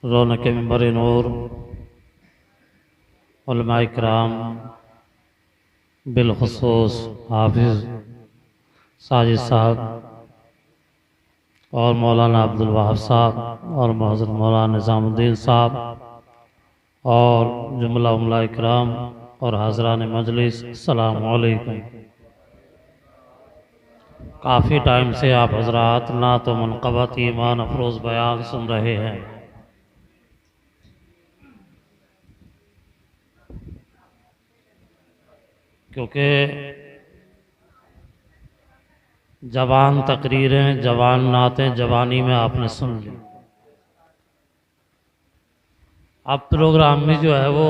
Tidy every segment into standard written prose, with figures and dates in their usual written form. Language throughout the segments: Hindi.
रौनक मिंबर नूर उलमाए किराम बिलखुसूस हाफिज़ साजिद साहब और मौलाना अब्दुल वहाब साहब और महज़रत मौलाना निज़ामुद्दीन साहब और जुमला उलमाए किराम और हाज़रान मजलिस, अस्सलामु अलैकुम। काफ़ी टाइम से आप हजरात ना तो मनक़बत ईमान अफरोज़ बयान सुन रहे हैं, क्योंकि जवान तकरीरें, जवान नातें जवानी में आपने सुन ली। अब प्रोग्राम में जो है वो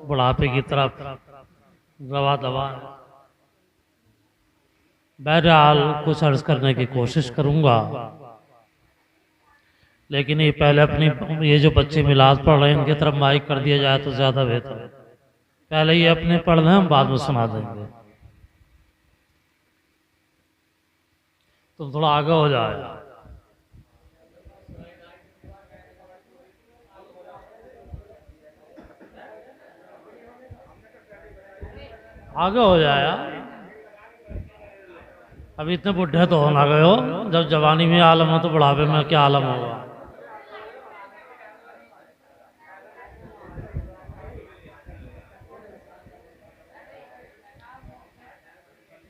बुढ़ापे की तरफ रवा दवा है। बहरहाल कुछ अर्ज करने की कोशिश करूंगा, लेकिन ये पहले अपनी ये जो बच्चे मिलाद पढ़ रहे हैं इनकी तरफ माइक कर दिया जाए तो ज़्यादा बेहतर है। पहले ये अपने पढ़ लें, हम बाद में सुना देंगे। तुम थोड़ा आगे हो जाए, आगे हो जाए यार। अभी इतने बुढ़े तो हो ना गए हो, जब जवानी में आलम हो तो बुढ़ापे में क्या आलम होगा।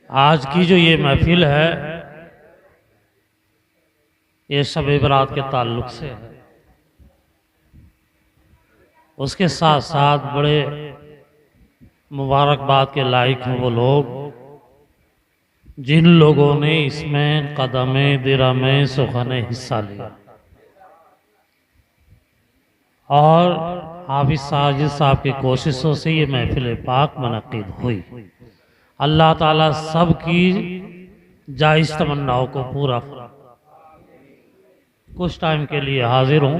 आज की जो ये महफिल है ये शब बरात के ताल्लुक से है। उसके साथ साथ बड़े मुबारकबाद के लायक हैं वो लोग जिन लोगों ने इसमें कदमे दिरमे सुखने हिस्सा लिया। और हाफिज साजिद साहब की कोशिशों से ये महफिल पाक मुनक़िद हुई। अल्लाह ताला सब की जायज़ तमन्नाओं को पूरा। कुछ टाइम के लिए हाजिर हूँ,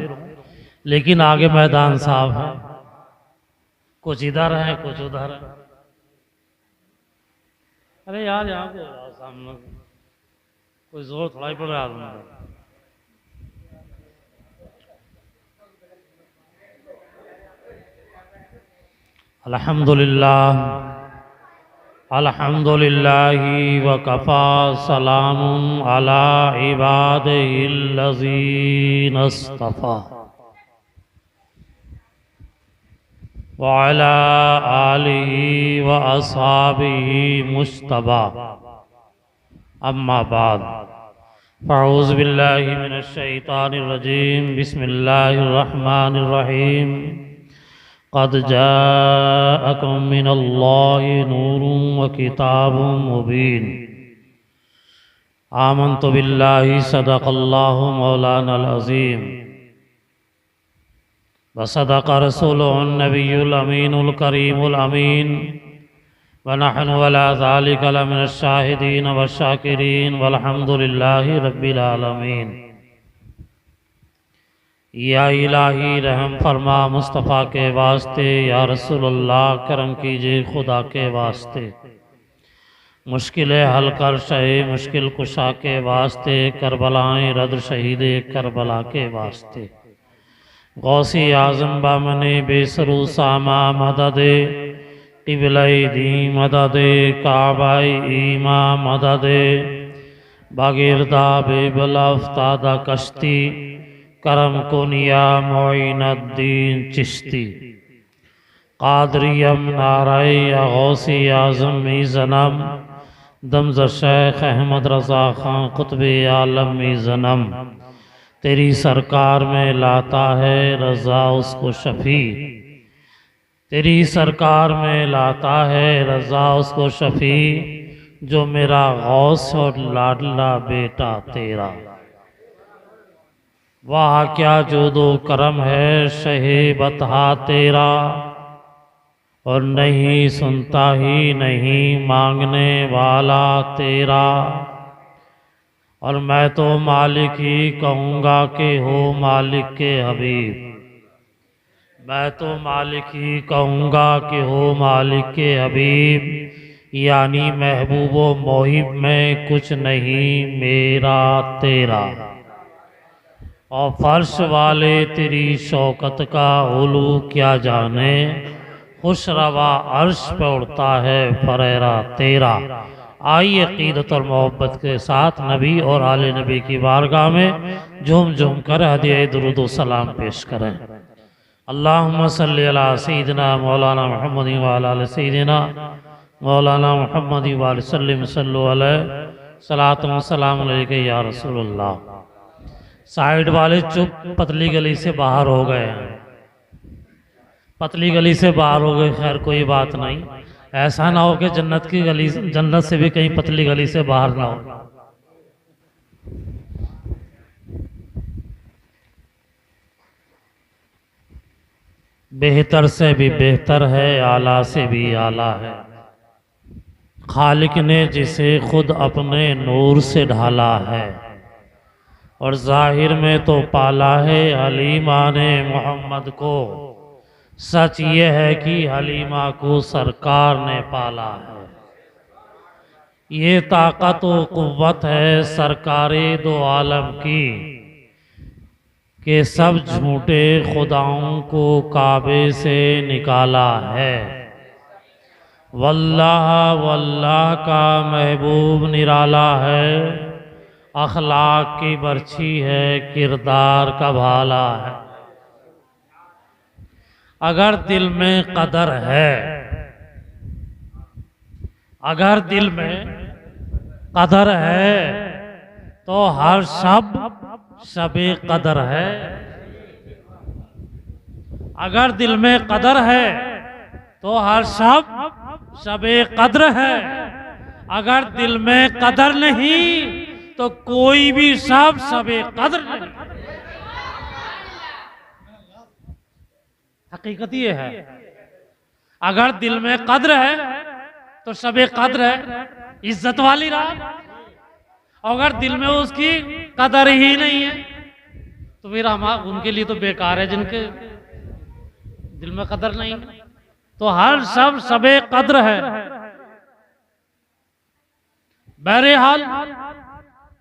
लेकिन आगे मैदान साहब है, कुछ इधर है कुछ उधर है। अरे यार यहाँ पे सामने कोई जोर थोड़ा ही पड़ रहा है। अल्हम्दुलिल्लाह अल्हम्दुलिल्लाहि व कफ़ा सलामुन अला इबादिहिल्लज़ीना इस्तफ़ा व अला आलिहि व अस्हाबिहि मुज्तबा। अम्मा बाद, फ़अऊज़ु बिल्लाहि मिनश शैतानिर रजीम, बिस्मिल्लाहिर रहमानिर रहीम। क़द जाअकुम मिनल्लाहि नूरुन व किताबुम मुबीन। आमन्तु बिल्लाहि सदक़ल्लाहु मौलानल अज़ीम व सदक़ रसूलुहुन नबियुल अमीनुल करीमुल अमीन व नहनु अला ज़ालिका लमिनश शाहिदीन व शाकिरीन वल्हम्दुलिल्लाहि रब्बिल आलमीन। या इलाही रहम फरमा मुस्तफ़ा के वास्ते, या रसूलुल्लाह करम कीजिए खुदा के वास्ते। मुश्किलें हल कर शहे मुश्किल कुशा के वास्ते, करबलाएं रद शहीद करबला के वास्ते। गौसी आज़म बामने बेसरू सामा मददे, क़िबला-ए दी मददे, काबाए ईमा मददे, बागिरदा बेबला अफ्तादा कश्ती, करम कुनिया मोइनुद्दीन चिश्ती। कादरियम नाराए या गौसी आज़म ई ज़नम, दमज़ शेख अहमद रज़ा खां कुतुब-ए आलम ई ज़नम। तेरी सरकार में लाता है रज़ा उसको शफ़ी, तेरी सरकार में लाता है रज़ा उसको शफ़ी, जो मेरा गौस और लाडला बेटा तेरा। वाह क्या जोदो करम है शहे बतहा तेरा, और नहीं सुनता ही नहीं मांगने वाला तेरा। और मैं तो मालिक ही कहूँगा कि हो मालिक के हबीब, मैं तो मालिक ही कहूँगा कि हो मालिक के हबीब, यानी महबूब व मोहिब में कुछ नहीं मेरा तेरा। और फर्श वाले तेरी शौकत का उलू क्या जाने, खुश रवा अर्श पे उड़ता है फरेरा तेरा। आइए अक़ीदत और मोहब्बत के साथ नबी और आले नबी की बारगाह में झूम झूम कर हदिया दुरूद व सलाम पेश करें। अल्लाहुम्मा सल्ली अला सय्यिदिना मौलाना मुहम्मद व अला आलि सय्यिदिना मौलाना मुहम्मद व सल्लिम सल्लु अलैहि सलातु व सलाम अलैका या रसूलुल्लाह। साइड वाले चुप, पतली गली से बाहर हो गए हैं, पतली गली से बाहर हो गए। खैर कोई बात नहीं, ऐसा ना हो कि जन्नत की गली, जन्नत से भी कहीं पतली गली से बाहर ना हो। बेहतर से भी बेहतर है, आला से भी आला है। खालिक ने जिसे खुद अपने नूर से ढाला है, और जाहिर में तो पाला है हलीमा ने मोहम्मद को। सच ये है कि हलीमा को सरकार ने पाला है। ये ताकत व कुव्वत है सरकारे दो आलम की, कि सब झूठे खुदाओं को काबे से निकाला है। वल्लाह वल्लाह का महबूब निराला है, अखलाक की बर्छी है, किरदार का भाला है। अगर दिल में कदर है, अगर दिल में कदर है, तो हर शबे कदर है। अगर दिल में कदर है तो हर शबे कद्र है। अगर दिल में कदर नहीं तो कोई भी शबे कद्र नहीं। हकीकत ये है, अगर दिल में कद्र है तो शबे कद्र है, इज्जत वाली रात। अगर दिल में उसकी कदर ही नहीं है तो फिर हम उनके लिए तो बेकार है, जिनके दिल में कदर नहीं। तो हर शबे कद्र है। बहरहाल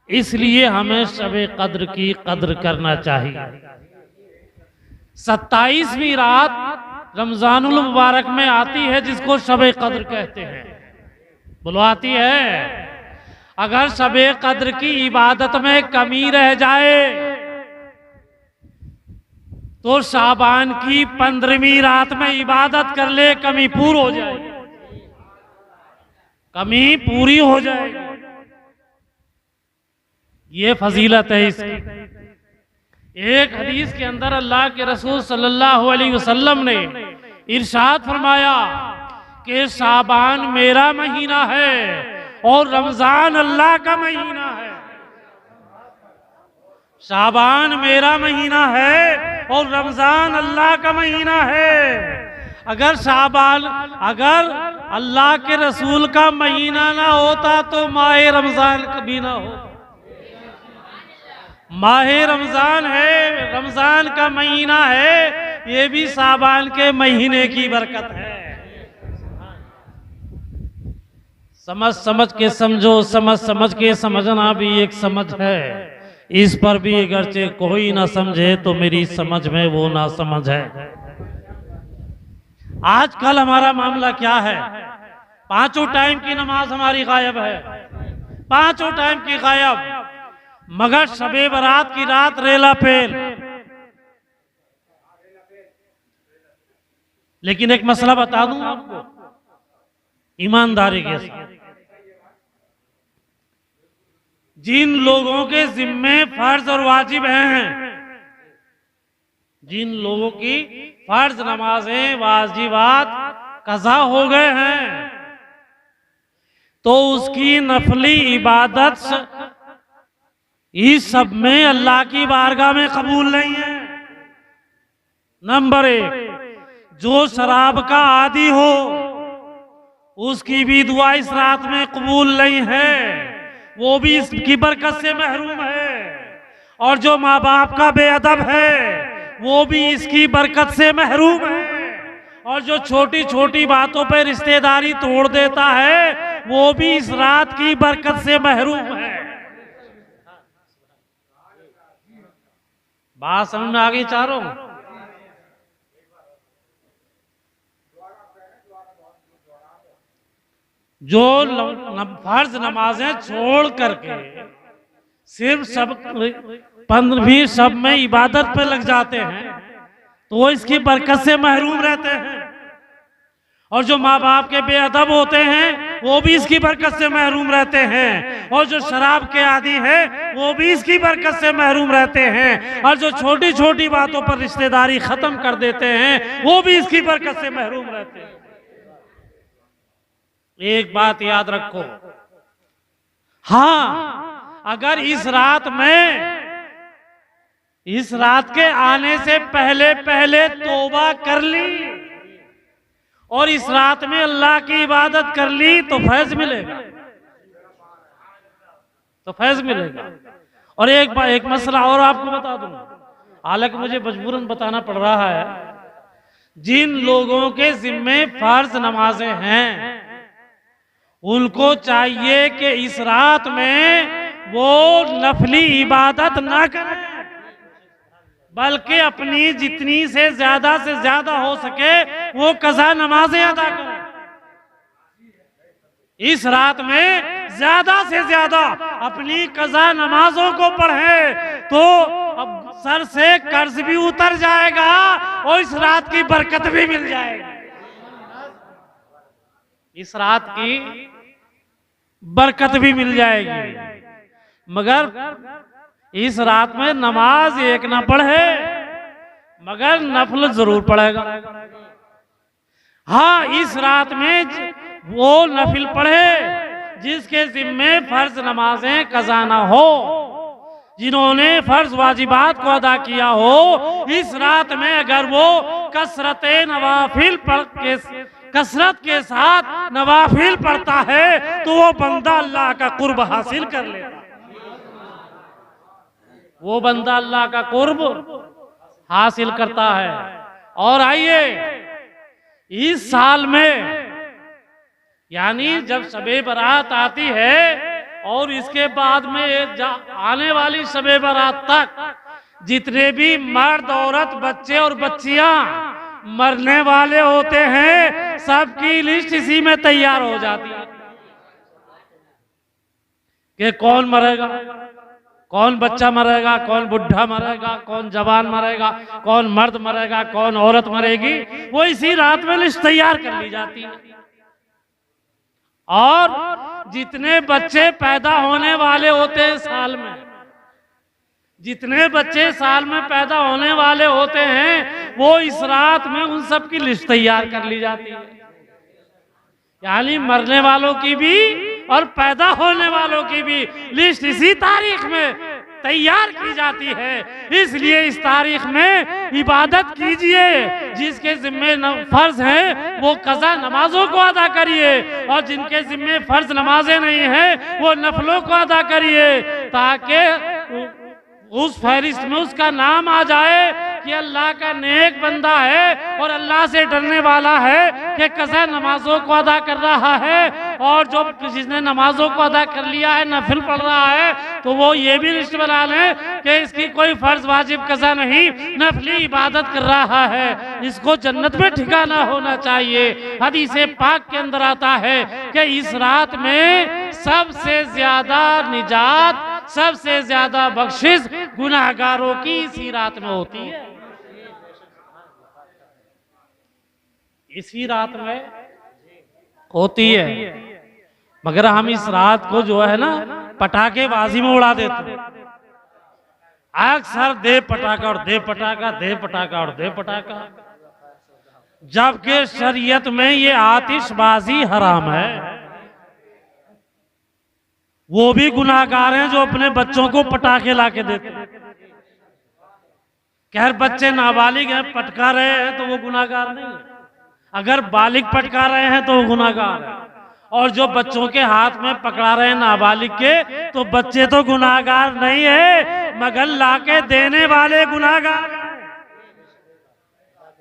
इसलिए हमें शबे कद्र की कद्र करना चाहिए। 27वीं रात रमजानुल मुबारक में आती है, जिसको शबे कद्र कहते हैं। बोलो आती है। अगर शबे कद्र की इबादत में कमी रह जाए तो शाबान की 15वीं रात में इबादत कर ले, कमी पूरी हो जाएगी, कमी पूरी हो जाएगी। ये फजीलत है इसकी। एक हदीस के अंदर अल्लाह के रसूल सल्लल्लाहु अलैहि वसल्लम ने इरशाद फरमाया कि शाबान मेरा महीना है और रमजान अल्लाह का महीना है। शाबान मेरा महीना है और रमजान अल्लाह का महीना है। अगर शाबान, अगर अल्लाह के रसूल का महीना ना होता तो माह रमजान कभी ना हो। माह रमजान है, रमजान का महीना है, ये भी शाबान के महीने की बरकत है। समझ समझ के समझो, समझ समझ के समझना भी एक समझ है। इस पर भी अगरचे कोई ना समझे तो मेरी समझ में वो ना समझ है। आजकल हमारा मामला क्या है? पांचों टाइम की नमाज हमारी गायब है, पांचों टाइम की गायब, मगर शबे बारात की रात रेला फेल। लेकिन एक मसला बता दूं आपको ईमानदारी के साथ, जिन लोगों के जिम्मे फर्ज और वाजिब हैं, जिन लोगों की फर्ज नमाजें वाजिबात कज़ा हो गए हैं, तो उसकी नफली इबादत इस सब में अल्लाह की बारगाह में कबूल नहीं है। नंबर 1, जो शराब का आदी हो उसकी भी दुआ इस रात में कबूल नहीं है, वो भी इसकी बरकत से महरूम है। और जो माँ बाप का बेअदब है वो भी इसकी बरकत से महरूम है। और जो छोटी छोटी बातों पर रिश्तेदारी तोड़ देता है वो भी इस रात की बरकत से महरूम है। बात समझ में आ गई चारों? जो फर्ज नमाजें छोड़ करके सिर्फ सब 15 सब में इबादत पे लग जाते हैं तो वो इसकी बरकत से महरूम रहते हैं, और जो माँ बाप के बेअदब होते हैं वो भी इसकी बरकत से महरूम रहते हैं, और जो शराब के आदी हैं वो भी इसकी बरकत से महरूम रहते हैं, और जो छोटी छोटी बातों पर रिश्तेदारी खत्म कर देते हैं वो भी इसकी बरकत से महरूम रहते हैं। एक बात याद रखो, हाँ, अगर इस रात के आने से पहले पहले तौबा कर ली और इस रात में अल्लाह की इबादत कर ली तो फैज मिलेगा, तो फैज मिलेगा। और एक मसला और आपको बता दूं, हालांकि मुझे मजबूरन बताना पड़ रहा है, जिन लोगों के जिम्मे फर्ज नमाजें हैं उनको चाहिए कि इस रात में वो नफली इबादत ना करें, बल्कि अपनी जितनी से ज्यादा हो सके वो कज़ा नमाजें अदा करें। इस रात में ज्यादा से ज्यादा अपनी कज़ा नमाजों को पढ़ें तो अब सर से कर्ज भी उतर जाएगा और इस रात की बरकत भी मिल जाएगी। इस रात की बरकत भी मिल जाएगी, मगर इस रात में नमाज एक ना पढ़े मगर नफल जरूर पढ़ेगा। हाँ, इस रात में वो नफिल पढ़े जिसके जिम्मे फर्ज नमाजें कज़ा ना हो, जिन्होंने फर्ज वाजिबात को अदा किया हो। इस रात में अगर वो कसरत के साथ नवाफिल पढ़ता है तो वो बंदा अल्लाह का कुर्ब हासिल कर लेता, वो बंदा अल्लाह का कुर्ब हासिल करता है। और आइए, इस साल में यानी जब शबे बारात आती है और इसके बाद में आने वाली शबे बारात तक जितने भी मर्द औरत बच्चे और बच्चियां मरने वाले होते हैं सबकी लिस्ट इसी में तैयार हो जाती है कि कौन मरेगा, कौन बच्चा मरेगा, कौन बुढ़ा मरेगा, कौन जवान मरेगा, कौन मर्द मरेगा, कौन औरत मरेगी, वो इसी रात में लिस्ट तैयार कर ली जाती है। और जितने बच्चे पैदा होने वाले होते हैं साल में, जितने बच्चे साल में पैदा होने वाले होते हैं वो इस रात में उन सब की लिस्ट तैयार कर ली जाती है, यानी मरने वालों की भी और पैदा होने वालों की भी लिस्ट इसी तारीख में तैयार की जाती है। इसलिए इस तारीख में इबादत कीजिए, जिसके जिम्मे फर्ज है वो कज़ा नमाजों को अदा करिए, और जिनके जिम्मे फर्ज नमाजें नहीं है वो नफलों को अदा करिए, ताकि उस फहरिस्त में उसका नाम आ जाए कि अल्लाह का नेक बंदा है और अल्लाह से डरने वाला है कि कज़ा नमाजों को अदा कर रहा है। और जो जिसने नमाजों को अदा कर लिया है, नफिल पढ़ रहा है, तो वो ये भी लिस्ट बना ले कि इसकी कोई फर्ज वाजिब कज़ा नहीं, नफली इबादत कर रहा है, इसको जन्नत में ठिकाना होना चाहिए। हदीसे पाक के अंदर आता है कि इस रात में सबसे ज्यादा निजात, सबसे ज्यादा बख्शिश गुनाहगारों की इसी रात में होती है, इसी रात में होती है। मगर हम इस रात को जो है ना पटाखेबाजी में उड़ा देते हैं, अक्सर दे पटाखा और दे पटाखा, दे पटाखा और दे पटाखा, जबकि शरीयत में ये आतिशबाजी हराम है। वो भी गुनाहगार हैं जो अपने बच्चों को पटाखे लाके देते हैं। खैर बच्चे नाबालिग हैं, पटका रहे हैं तो वो गुनाहगार नहीं है, अगर बालिग पटका रहे हैं तो वो गुनाहगार है, और जो बच्चों के हाथ में पकड़ा रहे हैं नाबालिग के, तो बच्चे तो गुनाहगार नहीं है मगर लाके देने वाले गुनाहगार हैं।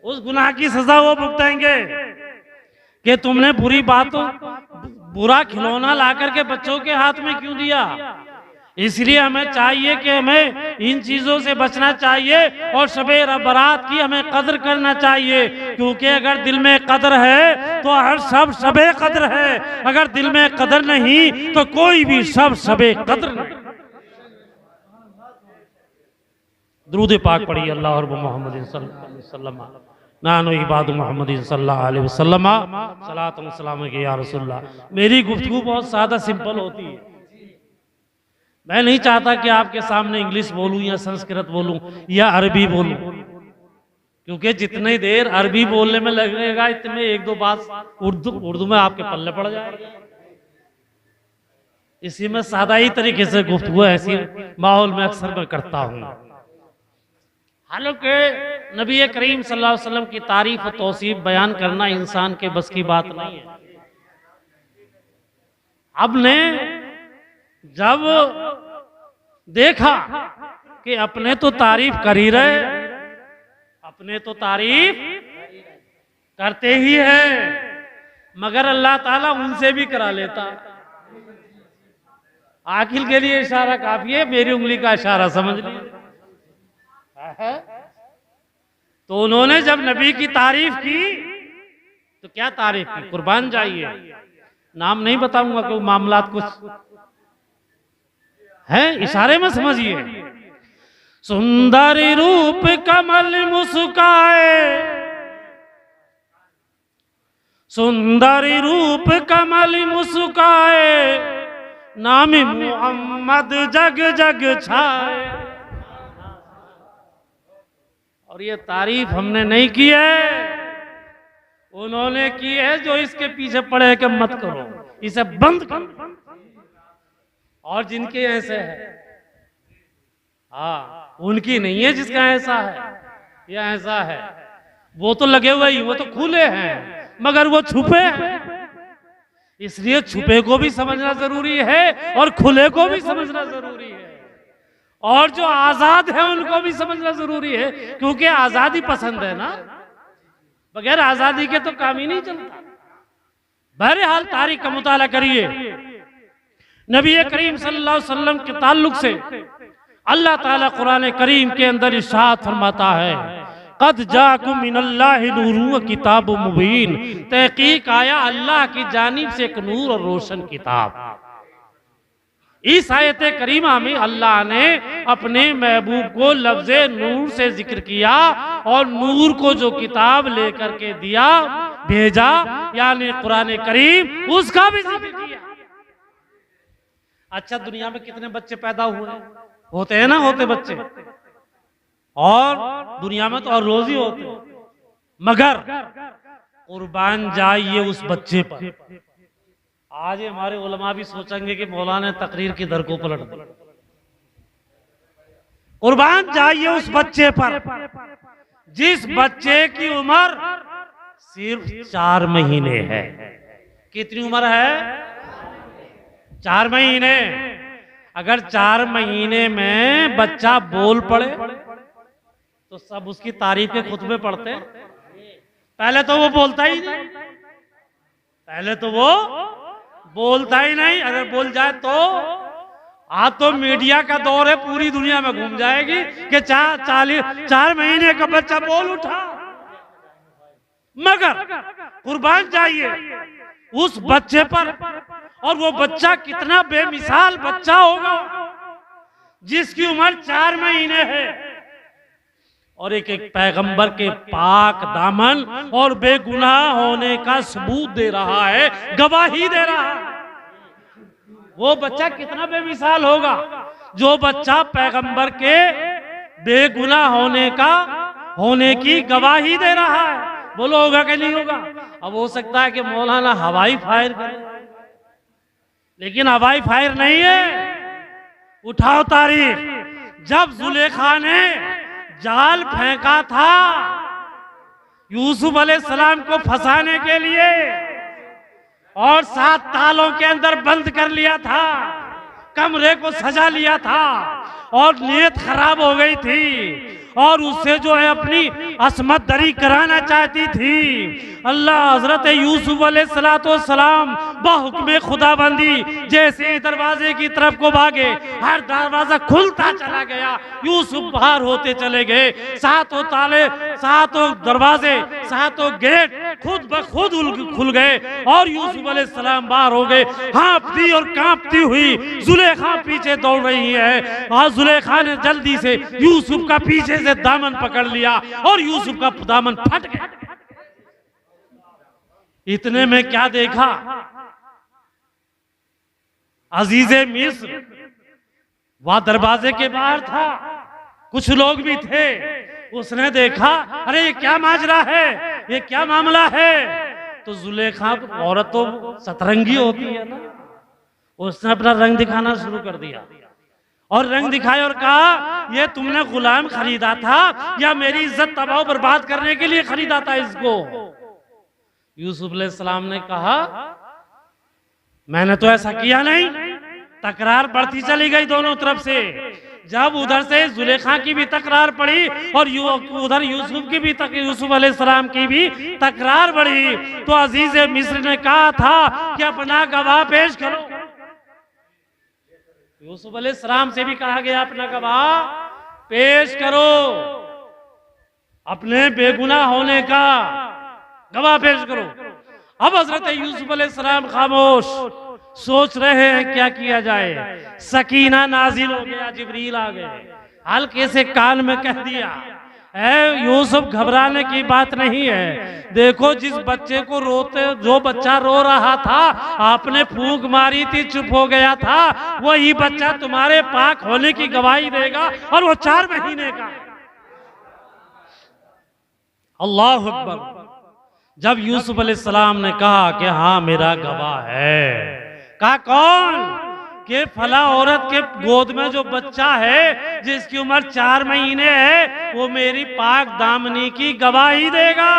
उस गुनाह की सजा वो भुगतेंगे कि तुमने बुरा खिलौना ला करके बच्चों के हाथ में क्यों दिया, इसलिए हमें चाहिए कि हमें इन चीज़ों से बचना चाहिए और शबे बारात की हमें कदर करना चाहिए, क्योंकि अगर दिल में कदर है तो हर शबे कदर है, अगर दिल में कदर नहीं तो कोई भी शबे कदर नहीं। दुरूद पाक पढ़िए अल्लाह और मोहम्मद सल्लल्लाहु अलैहि वसल्लम नानो इबादु मोहम्मद सल्लल्लाहु अलैहि वसल्लम सलात व सलाम के या रसूलल्लाह। मेरी गुफ्तगू बहुत सादा सिंपल होती है। मैं नहीं चाहता कि आपके सामने इंग्लिश बोलूं या संस्कृत बोलूं या अरबी बोलूं, क्योंकि जितनी देर अरबी बोलने में लगेगा इतने एक दो बात उर्दू में आपके पल्ले पड़ जाएगा। इसी में सादा ही तरीके से गुफ्तगू ऐसी माहौल में अक्सर मैं करता हूं। हालांकि नबी करीम सल्लल्लाहु अलैहि वसल्लम की तारीफ और तौसीफ बयान करना इंसान के बस की बात नहीं है। अब ने जब देखा कि अपने तो तारीफ कर ही रहे, अपने तो तारीफ करते ही है, मगर अल्लाह ताला उनसे भी करा लेता। आखिल के लिए इशारा काफी है, मेरी उंगली का इशारा समझ लिया। तो उन्होंने जब नबी की तारीफ की तो क्या तारीफ की, कुर्बान जाइए, नाम नहीं बताऊंगा क्योंकि मामलात कुछ है, इशारे में समझिए। सुंदर रूप कमल मुस्काए, सुंदर रूप कमल मुस्काए, नाम मोहम्मद जग जग छाए। और ये तारीफ हमने नहीं की है, उन्होंने की है। जो इसके पीछे पड़े कि मत करो, इसे बंद करो। और जिनके ऐसे है, हाँ, उनकी नहीं है, जिसका ऐसा है या ऐसा है, वो तो लगे हुए ही, वो तो खुले हैं, मगर वो छुपे हैं। इसलिए छुपे को भी समझना जरूरी है और खुले को भी समझना जरूरी है, और जो आजाद है उनको भी समझना जरूरी है, क्योंकि आजादी पसंद है ना, बगैर आजादी के तो काम ही नहीं चलता। बहरहाल तारीख का मुताला करिए। नबी करीम सल्लल्लाहु अलैहि वसल्लम के ताल्लुक से अल्लाह ताला कुरान करीम के अंदर इरशाद फरमाता है, कद जाकुम मिनल्लाहि नूरुन व किताबुम मुबीन, तहकीक आया अल्लाह की जानिब से एक नूर और रोशन किताब। इस आयत करीमा में अल्लाह ने अपने महबूब को लफ्ज़े नूर से जिक्र किया और नूर को जो किताब लेकर के दिया भेजा, यानी कुरान करीम, उसका भी जिक्र किया। अच्छा, दुनिया में कितने बच्चे पैदा हुए होते हैं ना, होते बच्चे, और दुनिया में तो और रोज ही होते, मगर कुर्बान जाइए उस बच्चे पर। आज हमारे उलमा भी सोचेंगे कि मौलाना ने तकरीर की दर को पलट दी। कुर्बान जाइए उस बच्चे पर जिस बच्चे की उम्र सिर्फ 4 महीने है। कितनी उम्र है? 4 महीने। अगर 4 महीने में बच्चा बोल पड़े तो सब उसकी तारीफ के खुतबे पढ़ते। पहले तो वो बोलता ही नहीं, पहले तो वो बोलता ही नहीं। अगर बोल जाए तो आज तो मीडिया का दौर है, पूरी दुनिया में घूम जाएगी कि 4 महीने का बच्चा बोल उठा। मगर कुर्बान जाइए उस बच्चे पर, और वो बच्चा कितना बेमिसाल बच्चा होगा जिसकी उम्र 4 महीने है और एक पैगंबर के पाक दामन और बेगुनाह होने का सबूत दे रहा है, गवाही दे रहा है। वो बच्चा कितना बेमिसाल होगा जो बच्चा पैगंबर के बेगुनाह होने की गवाही दे रहा है। बोलो होगा कि नहीं होगा? अब हो सकता है कि मौलाना हवाई फायर करे, लेकिन हवाई फायर नहीं है। उठाओ तारीख, जब जुलेखा ने जाल फेंका था यूसुफ अलैहिस्सलाम को फंसाने के लिए और 7 तालों के अंदर बंद कर लिया था, कमरे को सजा लिया था और नीयत खराब हो गई थी और उससे जो है अपनी असमत दरी कराना चाहती थी। अल्लाह हजरत यूसुफ अलैहिस्सलाम बहुक्म खुदाबंदी जैसे ही दरवाजे की तरफ को भागे, हर दरवाजा खुलता चला गया, यूसुफ बाहर होते चले गए। सातों ताले, सातों दरवाजे, सातों गेट खुद ब खुद खुल गए और यूसुफ अलैहिस्सलाम बाहर हो गए। हाँफती और कांपती हुई जुलेखा पीछे दौड़ रही है और जुलेखा ने जल्दी से यूसुफ का पीछे से दामन पकड़ लिया और यूसुफ का दामन फट गया। इतने में क्या देखा, अजीजे मिस्र वह दरवाजे के बाहर था, कुछ लोग भी थे। उसने देखा, अरे ये क्या माजरा है, ये क्या मामला है। तो जुलेखा, औरत तो सतरंगी होती है ना, उसने अपना रंग दिखाना शुरू कर दिया और रंग दिखाया और कहा, ये तुमने गुलाम खरीदा था या मेरी इज्जत तबाह बर्बाद करने के लिए खरीदा था इसको। यूसुफ अलैहिस्सलाम ने कहा, मैंने तो ऐसा किया नहीं। तकरार बढ़ती चली गई दोनों तरफ से। जब उधर से जुलेखा की भी तकरार पड़ी और उधर यूसुफ की भी यूसुफ अलैहिस्सलाम की भी तकरार बढ़ी, तो अजीज मिस्र ने कहा था कि अपना गवाह पेश करो। यूसुफ अलैहिस्सलाम से भी कहा गया, अपना गवाह पेश करो, अपने बेगुनाह होने का गवाह पेश करो। अब हजरत यूसुफ अलैहिस्सलाम खामोश, सोच रहे हैं क्या किया जाए। सकीना नाजिल हो गया, जिब्रील आ गए, हल्के से कान में कह दिया, ऐ यूसुफ घबराने की बात नहीं है। देखो जिस बच्चे को रोते, जो बच्चा रो रहा था, आपने फूंक मारी थी, चुप हो गया था, वही बच्चा तुम्हारे पाक होने की गवाही देगा और वो 4 महीने का। अल्लाह अकबर। जब यूसुफ अलैहिस्सलाम ने कहा कि हाँ मेरा गवाह है, कहा कौन, कि फला औरत के गोद में जो बच्चा है जिसकी उम्र 4 महीने है, वो मेरी पाक दामनी की गवाही देगा।